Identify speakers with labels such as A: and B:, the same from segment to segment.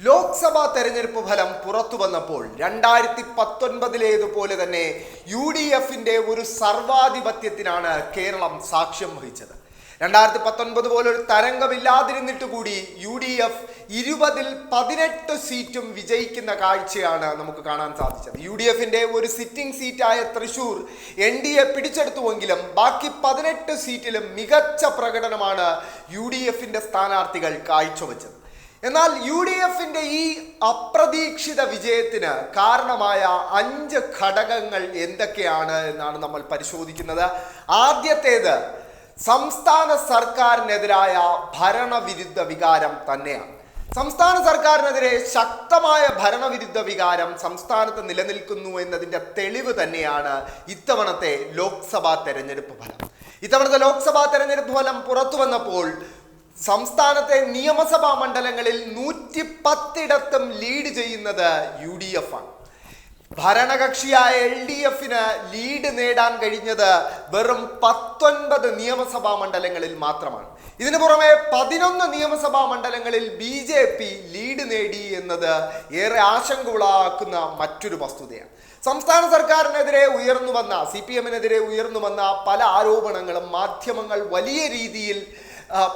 A: ലോക്സഭാ തെരഞ്ഞെടുപ്പ് ഫലം പുറത്തു വന്നപ്പോൾ 2019 തന്നെ UDFന്റെ ഒരു സർവാധിപത്യത്തിനാണ് കേരളം സാക്ഷ്യം വഹിച്ചത്. 2019 പോലെ ഒരു തരംഗമില്ലാതിരുന്നിട്ട് കൂടി UDF 20-ൽ 18 സീറ്റും വിജയിക്കുന്ന കാഴ്ചയാണ് നമുക്ക് കാണാൻ സാധിച്ചത്. UDFന്റെ ഒരു സിറ്റിംഗ് സീറ്റായ തൃശൂർ NDA പിടിച്ചെടുത്തുവെങ്കിലും ബാക്കി 18 സീറ്റിലും മികച്ച പ്രകടനമാണ് UDFന്റെ സ്ഥാനാർത്ഥികൾ കാഴ്ചവെച്ചത്. എന്നാൽ UDFന്റെ ഈ അപ്രതീക്ഷിത വിജയത്തിന് കാരണമായ 5 ഘടകങ്ങൾ എന്തൊക്കെയാണ് എന്നാണ് നമ്മൾ പരിശോധിക്കുന്നത്. ആദ്യത്തേത് സംസ്ഥാന സർക്കാരിനെതിരായ ഭരണവിരുദ്ധ വികാരം തന്നെയാണ്. സംസ്ഥാന സർക്കാരിനെതിരെ ശക്തമായ ഭരണവിരുദ്ധ വികാരം സംസ്ഥാനത്ത് നിലനിൽക്കുന്നു എന്നതിൻ്റെ തെളിവ് തന്നെയാണ് ഇത്തവണത്തെ ലോക്സഭാ തെരഞ്ഞെടുപ്പ് ഫലം. ഇത്തവണത്തെ ലോക്സഭാ തെരഞ്ഞെടുപ്പ് ഫലം പുറത്തു വന്നപ്പോൾ സംസ്ഥാനത്തെ നിയമസഭാ മണ്ഡലങ്ങളിൽ 110 ലീഡ് ചെയ്യുന്നത് UDF ആണ്. ഭരണകക്ഷിയായ LDFന് ലീഡ് നേടാൻ കഴിഞ്ഞത് വെറും 19 നിയമസഭാ മണ്ഡലങ്ങളിൽ മാത്രമാണ്. ഇതിനു പുറമെ 11 നിയമസഭാ മണ്ഡലങ്ങളിൽ BJP ലീഡ് നേടി എന്നത് ഏറെ ആശങ്ക ഉളവാക്കുന്ന മറ്റൊരു വസ്തുതയാണ്. സംസ്ഥാന സർക്കാരിനെതിരെ ഉയർന്നു വന്ന CPMനെതിരെ ഉയർന്നു വന്ന പല ആരോപണങ്ങളും മാധ്യമങ്ങൾ വലിയ രീതിയിൽ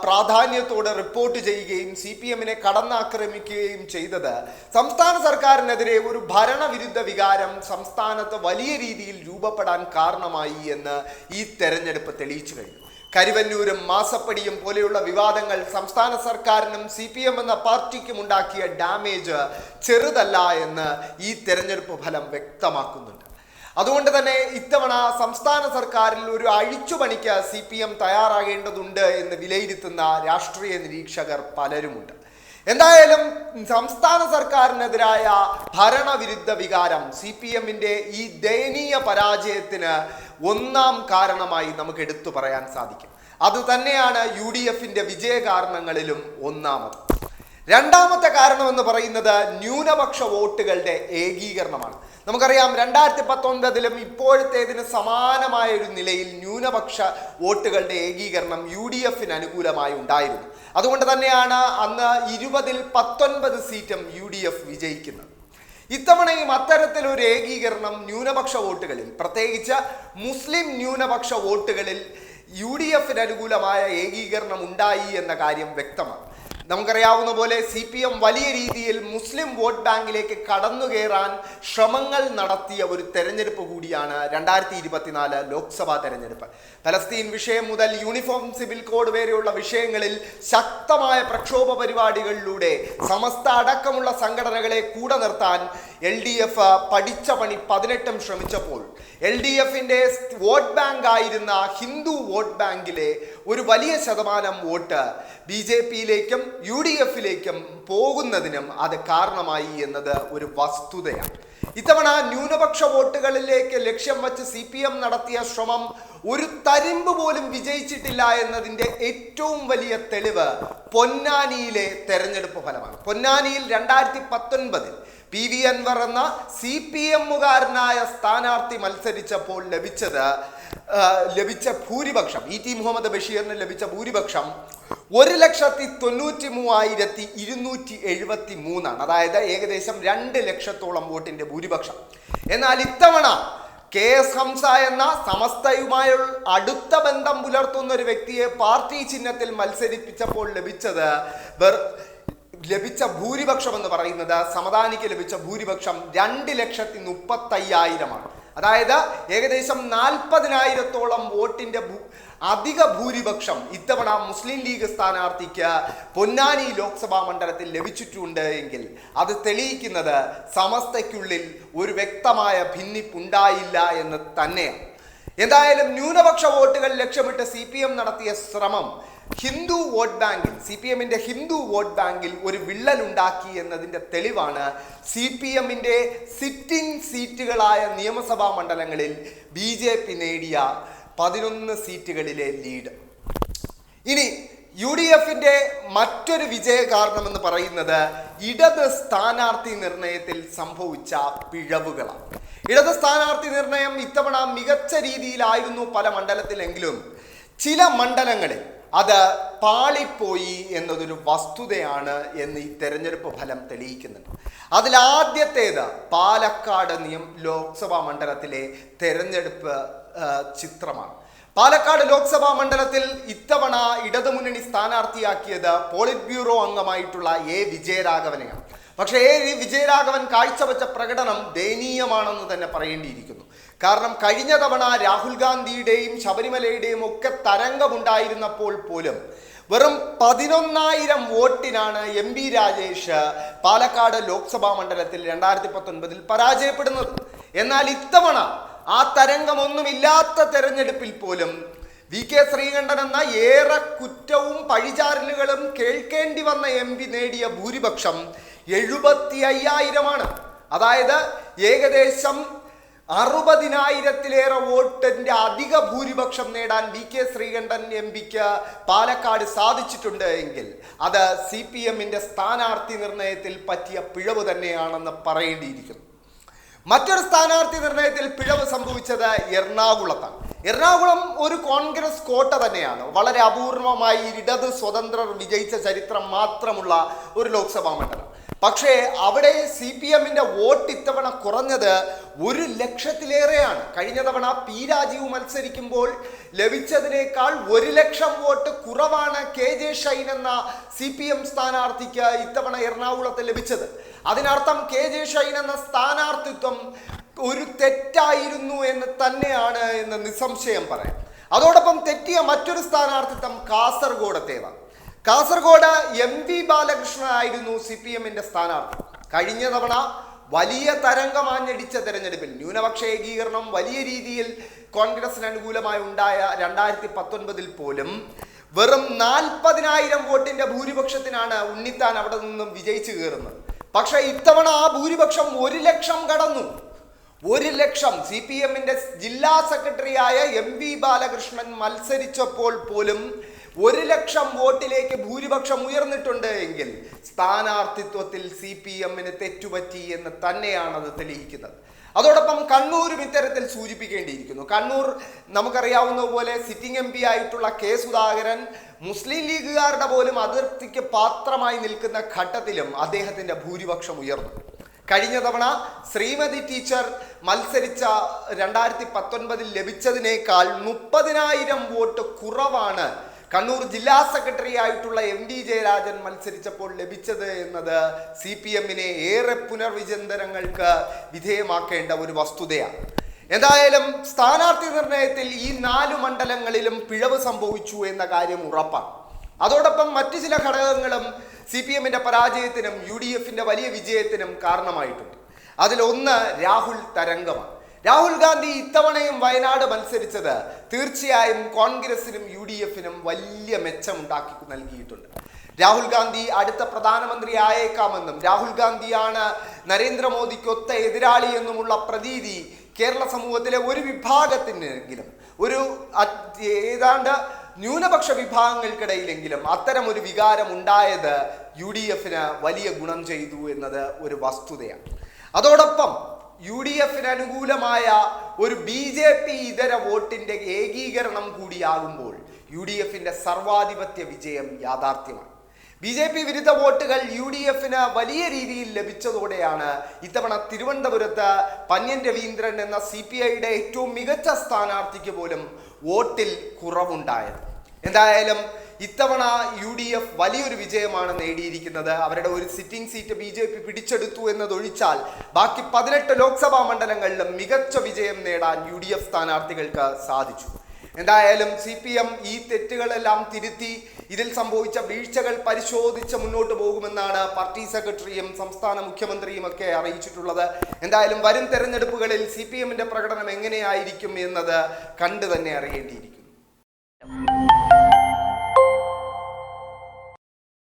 A: പ്രാധാന്യത്തോടെ റിപ്പോർട്ട് ചെയ്യുകയും CPMനെ കടന്നാക്രമിക്കുകയും ചെയ്തത് സംസ്ഥാന സർക്കാരിനെതിരെ ഒരു ഭരണവിരുദ്ധ വികാരം സംസ്ഥാനത്ത് വലിയ രീതിയിൽ രൂപപ്പെടാൻ കാരണമായി എന്ന് ഈ തെരഞ്ഞെടുപ്പ് തെളിയിച്ചു കഴിഞ്ഞു. കരുവന്നൂരും മാസപ്പടിയും പോലെയുള്ള വിവാദങ്ങൾ സംസ്ഥാന സർക്കാരിനും CPM എന്ന പാർട്ടിക്കും ഉണ്ടാക്കിയ ഡാമേജ് ചെറുതല്ല എന്ന് ഈ തെരഞ്ഞെടുപ്പ് ഫലം വ്യക്തമാക്കുന്നുണ്ട്. അതുകൊണ്ട് തന്നെ ഇത്തവണ സംസ്ഥാന സർക്കാരിൽ ഒരു അഴിച്ചുപണിക്ക് CPM തയ്യാറാകേണ്ടതുണ്ട് എന്ന് വിലയിരുത്തുന്ന രാഷ്ട്രീയ നിരീക്ഷകർ പലരുമുണ്ട്. എന്തായാലും സംസ്ഥാന സർക്കാരിനെതിരായ ഭരണവിരുദ്ധ വികാരം CPMന്റെ ഈ ദയനീയ പരാജയത്തിന് ഒന്നാം കാരണമായി നമുക്ക് എടുത്തു പറയാൻ സാധിക്കും. അതുതന്നെയാണ് UDFന്റെ വിജയ കാരണങ്ങളിലും ഒന്നാമത്. രണ്ടാമത്തെ കാരണം എന്ന് പറയുന്നത് ന്യൂനപക്ഷ വോട്ടുകളുടെ ഏകീകരണമാണ്. നമുക്കറിയാം 2019 ഇപ്പോഴത്തേതിന് സമാനമായ ഒരു നിലയിൽ ന്യൂനപക്ഷ വോട്ടുകളുടെ ഏകീകരണം UDFന് അനുകൂലമായി ഉണ്ടായിരുന്നു. അതുകൊണ്ട് തന്നെയാണ് അന്ന് 20-ൽ 19 സീറ്റും UDF വിജയിക്കുന്നത്. ഇത്തവണയും അത്തരത്തിലൊരു ഏകീകരണം ന്യൂനപക്ഷ വോട്ടുകളിൽ, പ്രത്യേകിച്ച് മുസ്ലിം ന്യൂനപക്ഷ വോട്ടുകളിൽ UDFന് അനുകൂലമായ ഏകീകരണം ഉണ്ടായി എന്ന കാര്യം വ്യക്തമാണ്. നമുക്കറിയാവുന്ന പോലെ CPM വലിയ രീതിയിൽ മുസ്ലിം വോട്ട് ബാങ്കിലേക്ക് കടന്നു കയറാൻ ശ്രമങ്ങൾ നടത്തിയ ഒരു തെരഞ്ഞെടുപ്പ് കൂടിയാണ് 2024 ലോക്സഭാ തെരഞ്ഞെടുപ്പ്. പലസ്തീൻ വിഷയം മുതൽ യൂണിഫോം സിവിൽ കോഡ് വരെയുള്ള വിഷയങ്ങളിൽ ശക്തമായ പ്രക്ഷോഭ പരിപാടികളിലൂടെ സമസ്ത അടക്കമുള്ള സംഘടനകളെ കൂടെ നിർത്താൻ LDF പഠിച്ച പണി 18 ശ്രമിച്ചപ്പോൾ LDFന്റെ വോട്ട് ബാങ്ക് ആയിരുന്ന ഹിന്ദു വോട്ട് ബാങ്കിലെ ഒരു വലിയ ശതമാനം വോട്ട് BJPയിലേക്കും UDFിലേക്കും പോകുന്നതിനും അത് കാരണമായി എന്നത് ഒരു വസ്തുതയാണ്. ഇത്തവണ ന്യൂനപക്ഷ വോട്ടുകളിലേക്ക് ലക്ഷ്യം വച്ച് CPM നടത്തിയ ശ്രമം ഒരു തരിമ്പ് പോലും വിജയിച്ചിട്ടില്ല എന്നതിൻ്റെ ഏറ്റവും വലിയ തെളിവ് പൊന്നാനിയിലെ തെരഞ്ഞെടുപ്പ് ഫലമാണ്. പൊന്നാനിയിൽ 2019 PV Anwar എന്ന CPMകാരനായ സ്ഥാനാർത്ഥി മത്സരിച്ചപ്പോൾ ലഭിച്ച ഭൂരിപക്ഷം, ET മുഹമ്മദ് ബഷീറിന് ലഭിച്ച ഭൂരിപക്ഷം 1,93,273 അതായത് ഏകദേശം 2 ലക്ഷത്തോളം വോട്ടിന്റെ ഭൂരിപക്ഷം. എന്നാൽ ഇത്തവണ KS ഹംസ എന്ന സമസ്തയുമായി അടുത്ത ബന്ധം പുലർത്തുന്ന ഒരു വ്യക്തിയെ പാർട്ടി ചിഹ്നത്തിൽ മത്സരിപ്പിച്ചപ്പോൾ ലഭിച്ച ഭൂരിപക്ഷം എന്ന് പറയുന്നത് സമദാനിക്ക് ലഭിച്ച ഭൂരിപക്ഷം 2,35,000 അതായത് ഏകദേശം 40,000-ഓളം വോട്ടിന്റെ അധിക ഭൂരിപക്ഷം ഇത്തവണ മുസ്ലിം ലീഗ് സ്ഥാനാർത്ഥിക്ക് പൊന്നാനി ലോക്സഭാ മണ്ഡലത്തിൽ ലഭിച്ചിട്ടുണ്ട് എങ്കിൽ അത് തെളിയിക്കുന്നത് സമസ്തയ്ക്കുള്ളിൽ ഒരു വ്യക്തമായ ഭിന്നിപ്പുണ്ടായില്ല എന്ന് തന്നെയാണ്. എന്തായാലും ന്യൂനപക്ഷ വോട്ടുകൾ ലക്ഷ്യമിട്ട് CPM നടത്തിയ ശ്രമം ഹിന്ദു വോട്ട് ബാങ്കിൽ, CPMന്റെ ഹിന്ദു വോട്ട് ബാങ്കിൽ ഒരു വിള്ളലുണ്ടാക്കി എന്നതിൻ്റെ തെളിവാണ് CPMന്റെ സിറ്റിംഗ് സീറ്റുകളായ നിയമസഭാ മണ്ഡലങ്ങളിൽ BJP നേടിയ 11 സീറ്റുകളിലെ ലീഡ്. ഇനി UDFന്റെ മറ്റൊരു വിജയ കാരണം എന്ന് പറയുന്നത് ഇടത് സ്ഥാനാർത്ഥി നിർണയത്തിൽ സംഭവിച്ച പിഴവുകളാണ്. ഇടത് സ്ഥാനാർത്ഥി നിർണയം ഇത്തവണ മികച്ച രീതിയിലായിരുന്നു പല മണ്ഡലത്തിലെങ്കിലും ചില മണ്ഡലങ്ങളിൽ അത് പാളിപ്പോയി എന്നതൊരു വസ്തുതയാണ് എന്ന് ഈ തെരഞ്ഞെടുപ്പ് ഫലം തെളിയിക്കുന്നുണ്ട്. അതിലാദ്യത്തേത് പാലക്കാട് ലോക്സഭാ മണ്ഡലത്തിലെ തെരഞ്ഞെടുപ്പ് ചിത്രമാണ്. പാലക്കാട് ലോക്സഭാ മണ്ഡലത്തിൽ ഇത്തവണ ഇടതുമുന്നണി സ്ഥാനാർത്ഥിയാക്കിയത് പോളിറ്റ് ബ്യൂറോ അംഗമായിട്ടുള്ള വിജയരാഘവനെയാണ്. പക്ഷേ വിജയരാഘവൻ കാഴ്ചവെച്ച പ്രകടനം ദയനീയമാണെന്ന് തന്നെ പറയേണ്ടിയിരിക്കുന്നു. കാരണം കഴിഞ്ഞ തവണ രാഹുൽ ഗാന്ധിയുടെയും ശബരിമലയുടെയും ഒക്കെ തരംഗമുണ്ടായിരുന്നപ്പോൾ പോലും വെറും 11,000 വോട്ടിനാണ് MP രാജേഷ് പാലക്കാട് ലോക്സഭാ മണ്ഡലത്തിൽ 2019 പരാജയപ്പെടുന്നത്. എന്നാൽ ഇത്തവണ ആ തരംഗമൊന്നുമില്ലാത്ത തെരഞ്ഞെടുപ്പിൽ പോലും VK ശ്രീകണ്ഠൻ എന്ന ഏറെ കുറ്റവും പഴിചാരലുകളും കേൾക്കേണ്ടി വന്ന MP നേടിയ ഭൂരിപക്ഷം 75,000 അതായത് ഏകദേശം 60,000-ലേറെ വോട്ടിന്റെ അധിക ഭൂരിപക്ഷം നേടാൻ VK ശ്രീകണ്ഠൻ MPക്ക് പാലക്കാട് സാധിച്ചിട്ടുണ്ട് എങ്കിൽ അത് CPM-ന്റെ സ്ഥാനാർത്ഥി നിർണയത്തിൽ പറ്റിയ പിഴവ് തന്നെയാണെന്ന് പറയേണ്ടിയിരിക്കുന്നു. മറ്റൊരു സ്ഥാനാർത്ഥി നിർണയത്തിൽ പിഴവ് സംഭവിച്ചത് എറണാകുളത്താണ്. എറണാകുളം ഒരു കോൺഗ്രസ് കോട്ട തന്നെയാണ്. വളരെ അപൂർവമായി ഇടത് സ്വതന്ത്രർ വിജയിച്ച ചരിത്രം മാത്രമുള്ള ഒരു ലോക്സഭാ മണ്ഡലം. പക്ഷേ അവിടെ CPM-ന്റെ വോട്ട് ഇത്തവണ കുറഞ്ഞത് 1,00,000-ലേറെയാണ്. കഴിഞ്ഞ തവണ P രാജീവ് മത്സരിക്കുമ്പോൾ ലഭിച്ചതിനേക്കാൾ 1,00,000 വോട്ട് കുറവാണ് KJ ഷൈൻ എന്ന CPM സ്ഥാനാർത്ഥിക്ക് ഇത്തവണ എറണാകുളത്ത് ലഭിച്ചത്. അതിനർത്ഥം KJ ഷൈൻ എന്ന സ്ഥാനാർത്ഥിത്വം ഒരു തെറ്റായിരുന്നു എന്ന് തന്നെയാണ് എന്ന് നിസ്സംശയം പറയാം. അതോടൊപ്പം തെറ്റിയ മറ്റൊരു സ്ഥാനാർത്ഥിത്വം കാസർഗോഡത്തേതാണ്. കാസർഗോഡ് MV ബാലകൃഷ്ണനായിരുന്നു CPM-ന്റെ സ്ഥാനാർത്ഥി. കഴിഞ്ഞ തവണ വലിയ തരംഗമാഞ്ഞടിച്ച തെരഞ്ഞെടുപ്പിൽ ന്യൂനപക്ഷ ഏകീകരണം വലിയ രീതിയിൽ കോൺഗ്രസിന് അനുകൂലമായി ഉണ്ടായ 2019 പോലും വെറും 40,000 വോട്ടിന്റെ ഭൂരിപക്ഷത്തിനാണ് ഉണ്ണിത്താൻ അവിടെ നിന്നും വിജയിച്ചു കയറുന്നത്. പക്ഷെ ഇത്തവണ ആ ഭൂരിപക്ഷം 1,00,000 കടന്നു. 1,00,000 CPM-ന്റെ ജില്ലാ സെക്രട്ടറിയായ MV ബാലകൃഷ്ണൻ മത്സരിച്ചപ്പോൾ പോലും 1,00,000 വോട്ടിലേക്ക് ഭൂരിപക്ഷം ഉയർന്നിട്ടുണ്ട് എങ്കിൽ സ്ഥാനാർത്ഥിത്വത്തിൽ CPM-ന് തെറ്റുപറ്റി എന്ന് തന്നെയാണ് അത് തെളിയിക്കുന്നത്. അതോടൊപ്പം കണ്ണൂരും ഇത്തരത്തിൽ സൂചിപ്പിക്കേണ്ടിയിരിക്കുന്നു. കണ്ണൂർ നമുക്കറിയാവുന്ന പോലെ സിറ്റിംഗ് MP ആയിട്ടുള്ള K സുധാകരൻ മുസ്ലിം ലീഗുകാരുടെ പോലും അതിർത്തിക്ക് പാത്രമായി നിൽക്കുന്ന ഘട്ടത്തിലും അദ്ദേഹത്തിന്റെ ഭൂരിപക്ഷം ഉയർന്നു. കഴിഞ്ഞ തവണ ശ്രീമതി ടീച്ചർ മത്സരിച്ച 2019 ലഭിച്ചതിനേക്കാൾ 30,000 വോട്ട് കുറവാണ് കണ്ണൂർ ജില്ലാ സെക്രട്ടറി ആയിട്ടുള്ള MD ജയരാജൻ മത്സരിച്ചപ്പോൾ ലഭിച്ചത് എന്നത് CPM-നെ ഏറെ പുനർവിചിന്തനങ്ങൾക്ക് വിധേയമാക്കേണ്ട ഒരു വസ്തുതയാണ്. എന്തായാലും സ്ഥാനാർത്ഥി നിർണയത്തിൽ ഈ 4 മണ്ഡലങ്ങളിലും പിഴവ് സംഭവിച്ചു എന്ന കാര്യം ഉറപ്പാണ്. അതോടൊപ്പം മറ്റു ചില ഘടകങ്ങളും CPM-ന്റെ പരാജയത്തിനും UDF-ന്റെ വലിയ വിജയത്തിനും കാരണമായിട്ടുണ്ട്. അതിലൊന്ന് രാഹുൽ തരംഗമാണ്. രാഹുൽ ഗാന്ധി ഇത്തവണയും വയനാട് മത്സരിച്ചത് തീർച്ചയായും കോൺഗ്രസിനും UDF-നും വലിയ മെച്ചമുണ്ടാക്കി നൽകിയിട്ടുണ്ട്. രാഹുൽ ഗാന്ധി അടുത്ത പ്രധാനമന്ത്രി ആയേക്കാമെന്നും രാഹുൽ ഗാന്ധിയാണ് നരേന്ദ്രമോദിക്കൊത്ത എതിരാളി എന്നുമുള്ള പ്രതീതി കേരള സമൂഹത്തിലെ ഒരു വിഭാഗത്തിനെങ്കിലും ഏതാണ്ട് ന്യൂനപക്ഷ വിഭാഗങ്ങൾക്കിടയിലെങ്കിലും അത്തരം ഒരു വികാരം ഉണ്ടായത് UDF-ന് വലിയ ഗുണം ചെയ്തു എന്നത് ഒരു വസ്തുതയാണ്. അതോടൊപ്പം UDF-ന് അനുകൂലമായ ഒരു BJP ഇതര വോട്ടിന്റെ ഏകീകരണം കൂടിയാകുമ്പോൾ UDF-ന്റെ സർവാധിപത്യ വിജയം യാഥാർത്ഥ്യമാണ്. BJP വിരുദ്ധ വോട്ടുകൾ UDF-ന് വലിയ രീതിയിൽ ലഭിച്ചതോടെയാണ് ഇത്തവണ തിരുവനന്തപുരത്ത് പന്ന്യൻ രവീന്ദ്രൻ എന്ന CPI-യുടെ ഏറ്റവും മികച്ച സ്ഥാനാർത്ഥിക്ക് പോലും വോട്ടിൽ കുറവുണ്ടായത്. എന്തായാലും ഇത്തവണ UDF വലിയൊരു വിജയമാണ് നേടിയിരിക്കുന്നത്. അവരുടെ ഒരു സിറ്റിംഗ് സീറ്റ് BJP പിടിച്ചെടുത്തു എന്നതൊഴിച്ചാൽ ബാക്കി 18 ലോക്സഭാ മണ്ഡലങ്ങളിലും മികച്ച വിജയം നേടാൻ UDF സ്ഥാനാർത്ഥികൾക്ക് സാധിച്ചു. എന്തായാലും CPM ഈ തെറ്റുകളെല്ലാം തിരുത്തി ഇതിൽ സംഭവിച്ച വീഴ്ചകൾ പരിശോധിച്ച് മുന്നോട്ട് പോകുമെന്നാണ് പാർട്ടി സെക്രട്ടറിയും സംസ്ഥാന മുഖ്യമന്ത്രിയും ഒക്കെ അറിയിച്ചിട്ടുള്ളത്. എന്തായാലും വരും തെരഞ്ഞെടുപ്പുകളിൽ CPM-ന്റെ പ്രകടനം എങ്ങനെയായിരിക്കും എന്നത് കണ്ടു തന്നെ അറിയേണ്ടിയിരിക്കും.